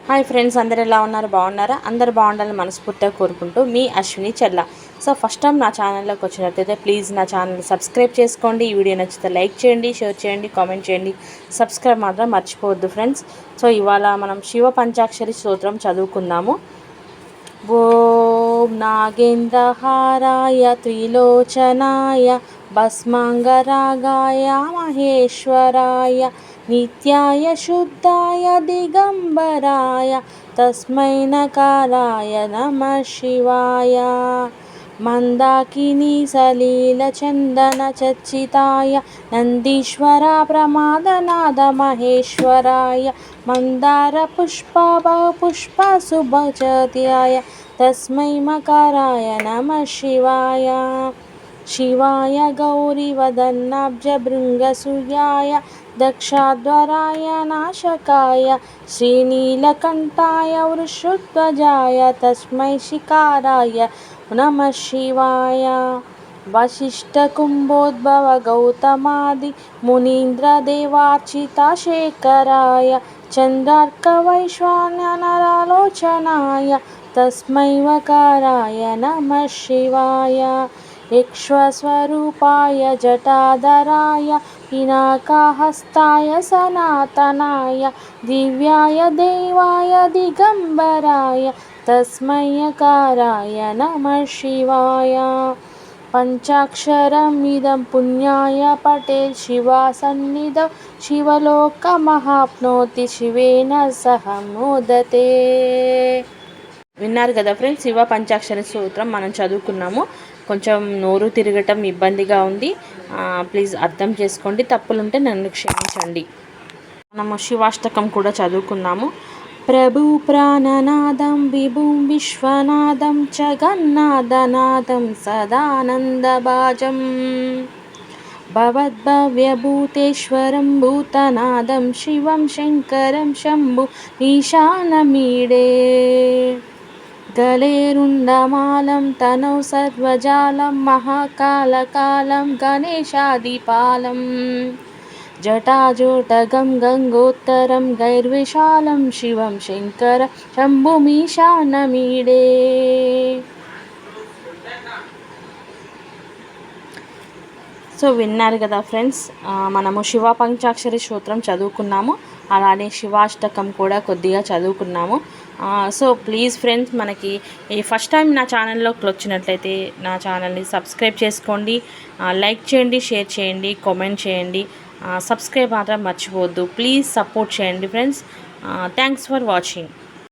Hi friends, అందరు ఎలా ఉన్నారు? బాగున్నారా? అందరు బాగుండాలని మనస్ఫూర్తిగా కోరుకుంటూ మీ అశ్విని చెల్ల. సో ఫస్ట్ టైం నా ఛానల్లోకి వచ్చినట్టయితే ప్లీజ్ నా ఛానల్ సబ్స్క్రైబ్ చేసుకోండి. ఈ వీడియో నచ్చితే లైక్ చేయండి, షేర్ చేయండి, కామెంట్ చేయండి. సబ్స్క్రైబ్ మాత్రం మర్చిపోవద్దు ఫ్రెండ్స్. సో ఇవాళ మనం శివ పంచాక్షరి స్తోత్రం చదువుకుందాము. ఓం నాగేంద్రహారాయ త్రిలోచనాయ భస్మాంగరాగాయ మహేశ్వరాయ నిత్యాయ శుద్ధాయ దిగంబరాయ తస్మై నకారాయ నమః శివాయ మందాకిని సలీల చందన చర్చితాయ నందీశ్వర ప్రమాదనాద మహేశ్వరాయ మందార పుష్ప పుష్ప సుభచత్యాయ తస్మై మకారాయ నమః శివాయ శివాయ గౌరీవదన్నాబ్జ భృంగసూయాయ దక్షాధ్వరాయ నాశకాయ శ్రీనీలకంఠాయ వృషధ్వజాయ తస్మై శిఖారాయ నమః శివాయ వశిష్ఠకుంభోద్భవ గౌతమాది మునీంద్రదేవార్చిత శేఖరాయ చంద్రార్క వైశ్వానరాలోచనాయ తస్మై వకారాయ నమః శివాయ యక్ష్వస్వరూపాయ జటాధరాయ పినాకహస్తాయ సనాతనాయ దివ్యాయ దేవాయ దిగంబరాయ తస్మై యకారాయ నమః శివాయ పంచాక్షరమిదం పుణ్యాయ పటేల్ శివా సన్నిధౌ శివలోకమహాప్నోతి శివేన సహ మోదతే. విన్నారు కదా ఫ్రెండ్స్, శివ పంచాక్షరి స్తోత్రం మనం చదువుకున్నాము. కొంచెం నోరు తిరగటం ఇబ్బందిగా ఉంది, ప్లీజ్ అర్థం చేసుకోండి. తప్పులుంటే నన్ను క్షమించండి. మనము శివాష్టకం కూడా చదువుకున్నాము. ప్రభు ప్రాణనాదం విభుం విశ్వనాదం జగన్నాథనాదం సదానందభాజం భవద్భవ్యభూతేశ్వరం భూతనాదం శివం శంకరం శంభు ఈశానమీడే గళేరుండమాలం తనౌ సర్వజాలం మహాకాలకాలం గణేశాదిపాలం జటాజోటగం గంగోత్తరం గైర్విశాలం శివం శంకర శంభుమీశానమీడే. సో విన్నారు కదా ఫ్రెండ్స్, మనము శివ పంచాక్షరి స్తోత్రం చదువుకున్నాము, అలానే శివాష్టకం కూడా కొద్దిగా చదువుకున్నాము. సో ప్లీజ్ ఫ్రెండ్స్, మనకి ఈ ఫస్ట్ టైం నా ఛానల్లోకి వచ్చినట్లయితే నా ఛానల్ని సబ్స్క్రైబ్ చేసుకోండి, లైక్ చేయండి, షేర్ చేయండి, కామెంట్ చేయండి. సబ్స్క్రైబ్ మాత్రం మర్చిపోవద్దు. ప్లీజ్ సపోర్ట్ చేయండి ఫ్రెండ్స్. Thanks for watching.